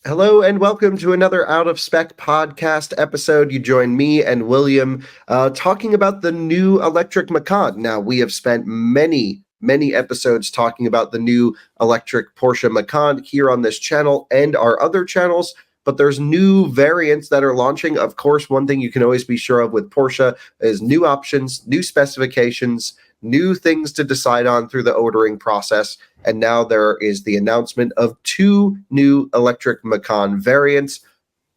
Hello and welcome to another Out of Spec podcast episode. You join me and William talking about the new electric Macan. Now, we have spent many episodes talking about the new electric Porsche Macan here on this channel and our other channels, but there's new variants that are launching. Of course, one thing you can always be sure of with Porsche is new options, new specifications, new things to decide on through the ordering process. And now there is the announcement of two new electric Macan variants,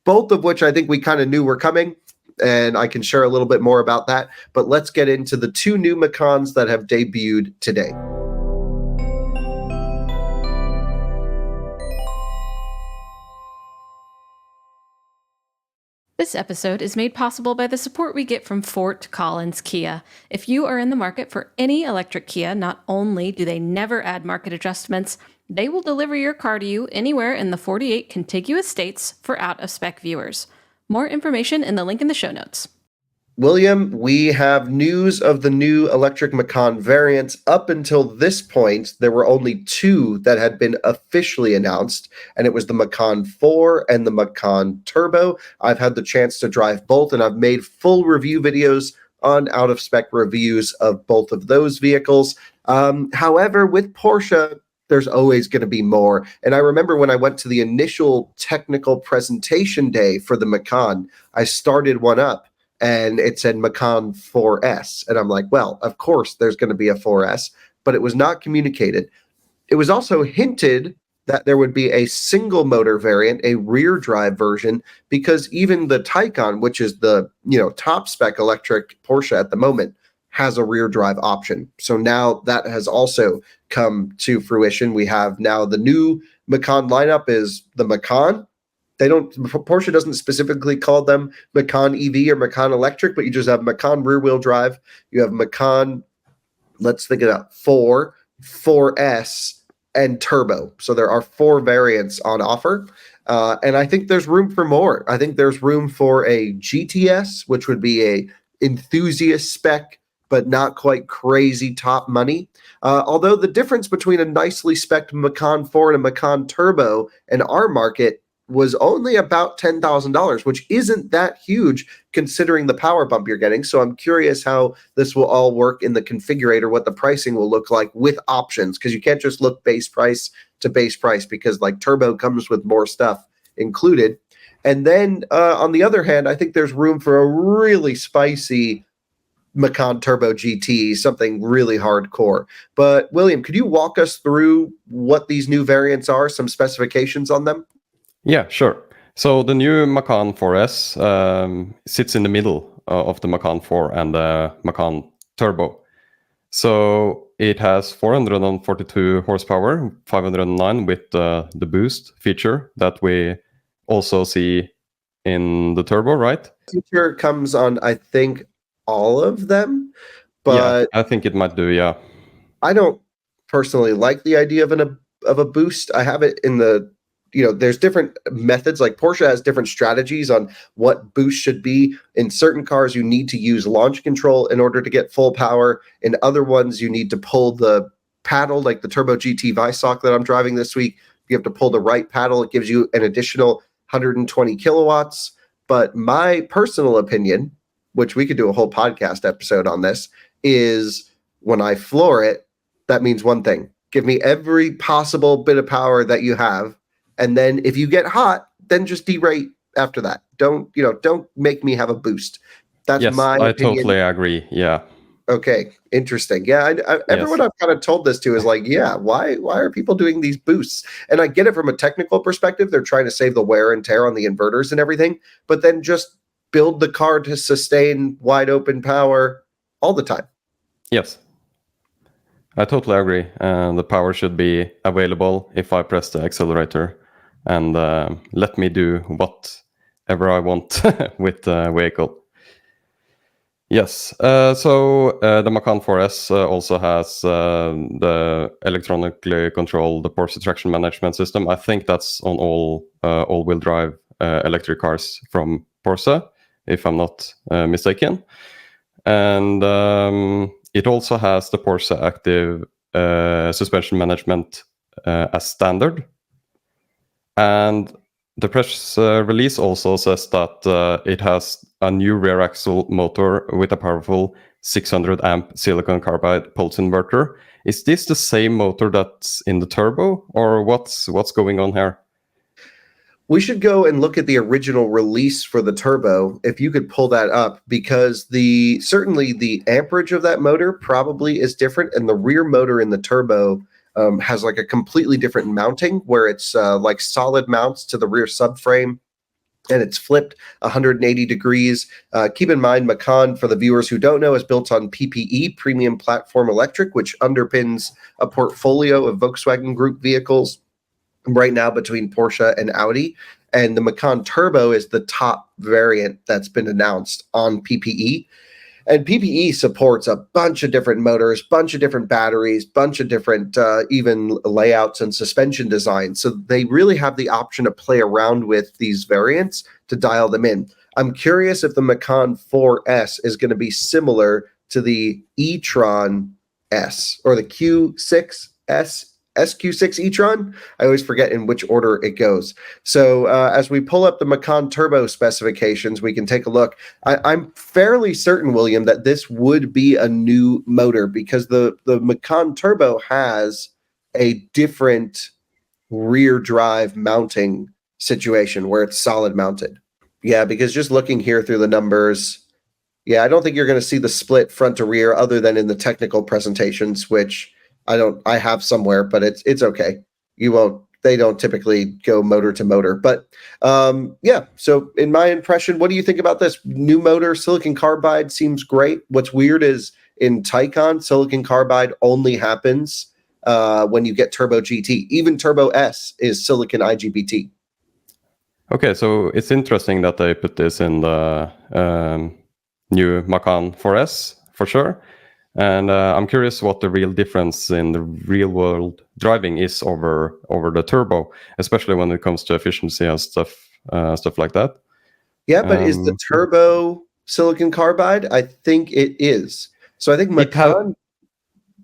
both of which I think we kind of knew were coming, and I can share a little bit more about that. But let's get into the two new Macans that have debuted today. This episode is made possible by the support we get from Fort Collins Kia. If you are in the market for any electric Kia, not only do they never add market adjustments, they will deliver your car to you anywhere in the 48 contiguous states for out-of-spec viewers. More information in the link in the show notes. William, we have news of the new electric Macan variants. Up until this point, there were only two that had been officially announced, and it was the Macan 4 and the Macan Turbo. I've had the chance to drive both, and I've made full review videos on out-of-spec reviews of both of those vehicles. However, with Porsche, there's always going to be more. And I remember when I went to the initial technical presentation day for the Macan, I started one up, and it said Macan 4S. And I'm like, well, of course there's going to be a 4S, but it was not communicated. It was also hinted that there would be a single motor variant, a rear drive version, because even the Taycan, which is the top spec electric Porsche at the moment, has a rear drive option. So now that has also come to fruition. We have now the new Macan lineup is the Macan. Porsche doesn't specifically call them Macan EV or Macan Electric, but you just have Macan rear wheel drive. You have Macan, let's think of that, 4, 4S, and Turbo. So there are 4 variants on offer. And I think there's room for more. I think there's room for a GTS, which would be a enthusiast spec, but not quite crazy top money. Although the difference between a nicely spec'd Macan 4 and a Macan Turbo in our market was only about $10,000, which isn't that huge considering the power bump you're getting. So I'm curious how this will all work in the configurator, what the pricing will look like with options, because you can't just look base price to base price, because like Turbo comes with more stuff included. And then on the other hand, I think there's room for a really spicy Macan Turbo GT, something really hardcore. But William, could you walk us through what these new variants are, some specifications on them? Yeah, sure. So the new Macan 4S sits in the middle of the Macan 4 and the Macan Turbo. So it has 442 horsepower, 509 with the boost feature that we also see in the Turbo, right? Feature comes on, I think, all of them, but yeah, I think it might do, yeah. I don't personally like the idea of a boost. I have it in the there's different methods. Like Porsche has different strategies on what boost should be. In certain cars, you need to use launch control in order to get full power. In other ones, you need to pull the paddle, like the Turbo GT Visoc that I'm driving this week. You have to pull the right paddle. It gives you an additional 120 kilowatts. But my personal opinion, which we could do a whole podcast episode on this, is when I floor it, that means one thing. Give me every possible bit of power that you have. And then if you get hot, then just derate after that. Don't make me have a boost. That's my opinion. I totally agree. Yeah. Okay. Interesting. Yeah. Everyone I've kind of told this to is like, yeah, why are people doing these boosts? And I get it from a technical perspective. They're trying to save the wear and tear on the inverters and everything, but then just build the car to sustain wide open power all the time. Yes. I totally agree. The power should be available if I press the accelerator. And let me do whatever I want with the vehicle. Yes, so the Macan 4S also has the electronically controlled Porsche traction management system. I think that's on all all-wheel drive electric cars from Porsche, if I'm not mistaken. And it also has the Porsche Active suspension management as standard. And The press release also says that it has a new rear axle motor with a powerful 600 amp silicon carbide pulse inverter. Is this the same motor that's in the turbo, or what's going on here? We should go and look at the original release for the turbo, if you could pull that up, because certainly the amperage of that motor probably is different, and the rear motor in the turbo has like a completely different mounting, where it's like solid mounts to the rear subframe, and it's flipped 180 degrees. Keep in mind, Macan, for the viewers who don't know, is built on PPE, Premium Platform Electric, which underpins a portfolio of Volkswagen Group vehicles right now between Porsche and Audi. And the Macan Turbo is the top variant that's been announced on PPE. And PPE supports a bunch of different motors, bunch of different batteries, bunch of different even layouts and suspension designs. So they really have the option to play around with these variants to dial them in. I'm curious if the Macan 4S is going to be similar to the e-tron S or the Q6S, SQ6 e-tron. I always forget in which order it goes. So as we pull up the Macan Turbo specifications, we can take a look. I'm fairly certain, William, that this would be a new motor, because the Macan Turbo has a different rear drive mounting situation where it's solid mounted. Yeah, because just looking here through the numbers, yeah, I don't think you're going to see the split front to rear other than in the technical presentations, which I have somewhere, but it's okay. They don't typically go motor to motor, but yeah. So in my impression, what do you think about this new motor? Silicon carbide seems great. What's weird is in Taycan, silicon carbide only happens when you get Turbo GT. Even Turbo S is silicon IGBT. Okay, so it's interesting that they put this in the new Macan 4S for sure. And I'm curious what the real difference in the real world driving is over the turbo, especially when it comes to efficiency and stuff like that. Yeah, but is the turbo silicon carbide? I think it is. So I think Macan.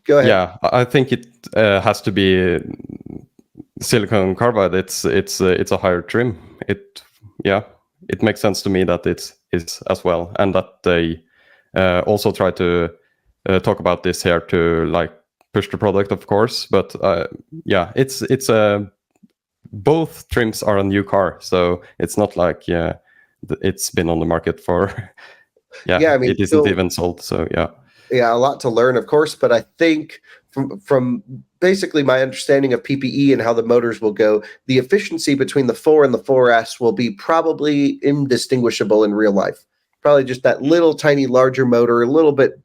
Go ahead. Yeah, I think it has to be silicon carbide. It's a higher trim. It makes sense to me that it's as well, and that they also try to talk about this here to like push the product, of course. But it's both trims are a new car, so it's not like it's been on the market for I mean, it isn't even sold. So yeah, a lot to learn, of course. But I think from basically my understanding of PPE and how the motors will go, the efficiency between the 4 and the 4S will be probably indistinguishable in real life. Probably just that little tiny larger motor, a little bit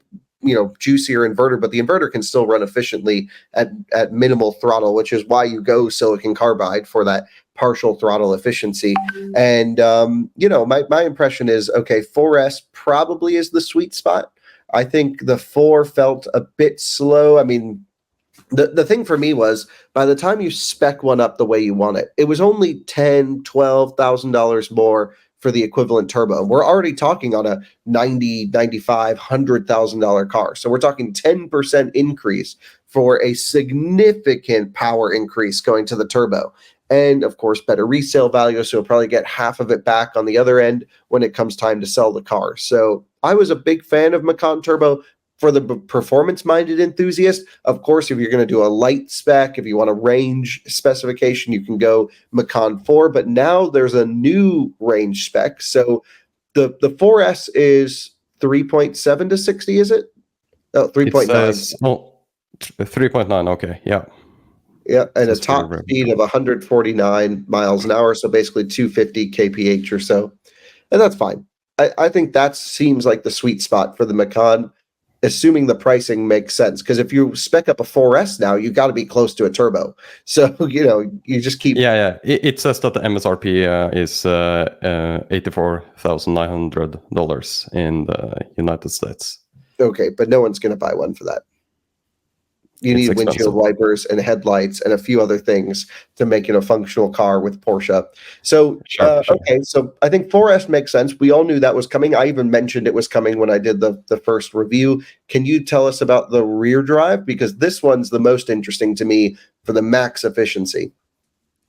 juicier inverter, but the inverter can still run efficiently at minimal throttle, which is why you go silicon carbide for that partial throttle efficiency. And my impression is, okay, 4S probably is the sweet spot. I think the 4 felt a bit slow. I mean, the thing for me was, by the time you spec one up the way you want it was only $10,000-$12,000 more for the equivalent turbo. We're already talking on a $90,000, $95,000, $100,000 car. So we're talking 10% increase for a significant power increase going to the turbo. And of course, better resale value. So you'll probably get half of it back on the other end when it comes time to sell the car. So I was a big fan of Macan Turbo. For the performance-minded enthusiast, of course, if you're going to do a light spec, if you want a range specification, you can go Macan 4. But now there's a new range spec. So the 4S is 3.7 to 60, is it? Oh, 3.9. 3.9, okay, yeah. Yeah, and a top speed of 149 miles an hour, so basically 250 kph or so. And that's fine. I think that seems like the sweet spot for the Macan, assuming the pricing makes sense. Because if you spec up a 4S now, you got to be close to a turbo. So, you just keep... Yeah. It says that the MSRP is $84,900 in the United States. Okay, but no one's going to buy one for that. You need windshield wipers and headlights and a few other things to make it a functional car with Porsche. So, sure. Okay, so I think 4S makes sense. We all knew that was coming. I even mentioned it was coming when I did the first review. Can you tell us about the rear drive? Because this one's the most interesting to me for the max efficiency.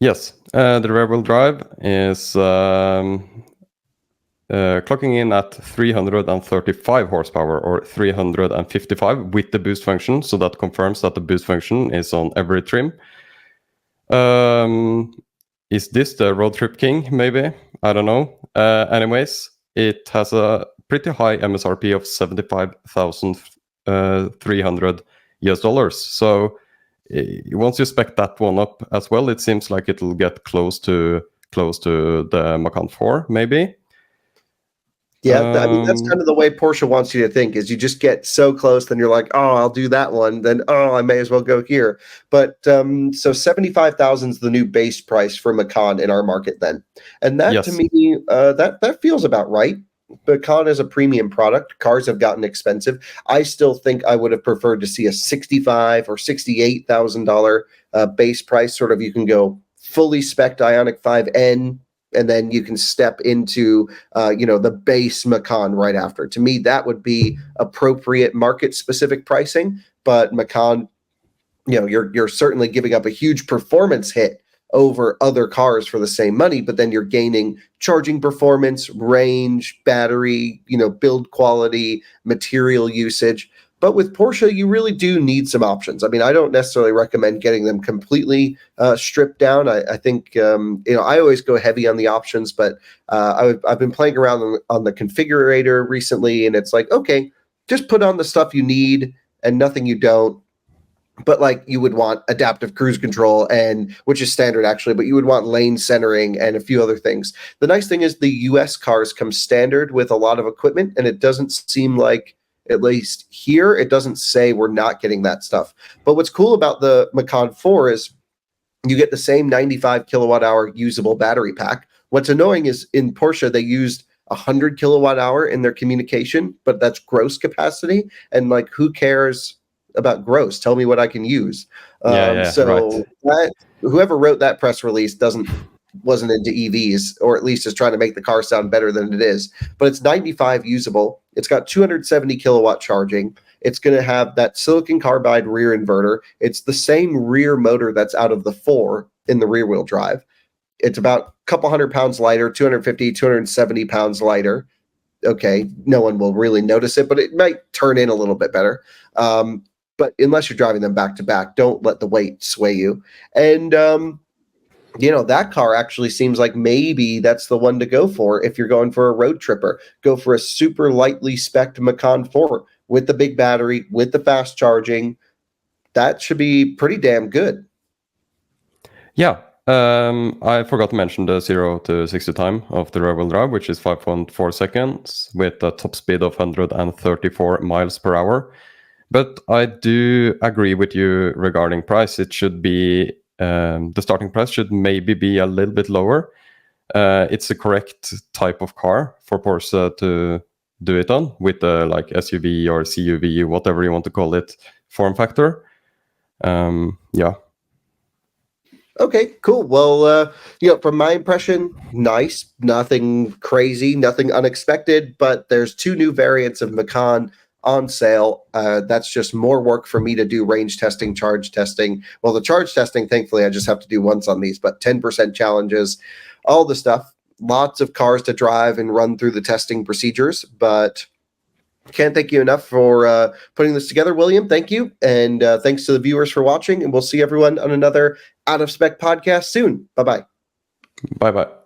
Yes, the rear-wheel drive is clocking in at 335 horsepower or 355 with the boost function. So that confirms that the boost function is on every trim. Is this the road trip king? Maybe, I don't know. Anyways, it has a pretty high MSRP of $75,300. So once you spec that one up as well, it seems like it'll get close to the Macan 4, maybe. Yeah, I mean, that's kind of the way Porsche wants you to think, is you just get so close, then you're like, oh, I'll do that one. Then, oh, I may as well go here. But so 75,000 is the new base price for Macan in our market then. And that to Yes. me, that feels about right. Macan is a premium product. Cars have gotten expensive. I still think I would have preferred to see a $65,000 or $68,000 base price. Sort of, you can go fully spec'd Ioniq 5N, and then you can step into the base Macan right after. To me, that would be appropriate market specific pricing. But Macan, you're certainly giving up a huge performance hit over other cars for the same money, but then you're gaining charging performance, range, battery, build quality, material usage. But with Porsche, you really do need some options. I mean, I don't necessarily recommend getting them completely stripped down. I think, I always go heavy on the options, but I've been playing around on the configurator recently, and it's like, okay, just put on the stuff you need and nothing you don't. But like, you would want adaptive cruise control, and which is standard actually, but you would want lane centering and a few other things. The nice thing is the US cars come standard with a lot of equipment, and it doesn't seem like, at least here, it doesn't say we're not getting that stuff. But what's cool about the Macan 4 is you get the same 95 kilowatt hour usable battery pack. What's annoying is in Porsche, they used 100 kilowatt hour in their communication, but that's gross capacity. And like, who cares about gross? Tell me what I can use. So right. Whoever wrote that press release wasn't into EVs, or at least is trying to make the car sound better than it is. But it's 95 usable. It's got 270 kilowatt charging. It's going to have that silicon carbide rear inverter. It's the same rear motor that's out of the 4 in the rear wheel drive. It's about a couple hundred pounds lighter, 250, 270 pounds lighter. Okay, no one will really notice it, but it might turn in a little bit better. But unless you're driving them back to back, don't let the weight sway you. And that car actually seems like maybe that's the one to go for if you're going for a road tripper. Go for a super lightly spec'd Macan 4 with the big battery, with the fast charging. That should be pretty damn good. Yeah. I forgot to mention the 0 to 60 time of the rear-wheel drive, which is 5.4 seconds with a top speed of 134 miles per hour. But I do agree with you regarding price. It should be the starting price should maybe be a little bit lower. It's the correct type of car for Porsche to do it on, with the like SUV or CUV, whatever you want to call it, form factor. Yeah. Okay, cool. Well, from my impression, nice. Nothing crazy, nothing unexpected, but there's 2 new variants of Macan on sale. That's just more work for me to do range testing, charge testing. Well, the charge testing, thankfully, I just have to do once on these, but 10% challenges, all the stuff. Lots of cars to drive and run through the testing procedures, but can't thank you enough for putting this together, William. Thank you. And thanks to the viewers for watching, and we'll see everyone on another Out of Spec podcast soon. Bye-bye. Bye-bye.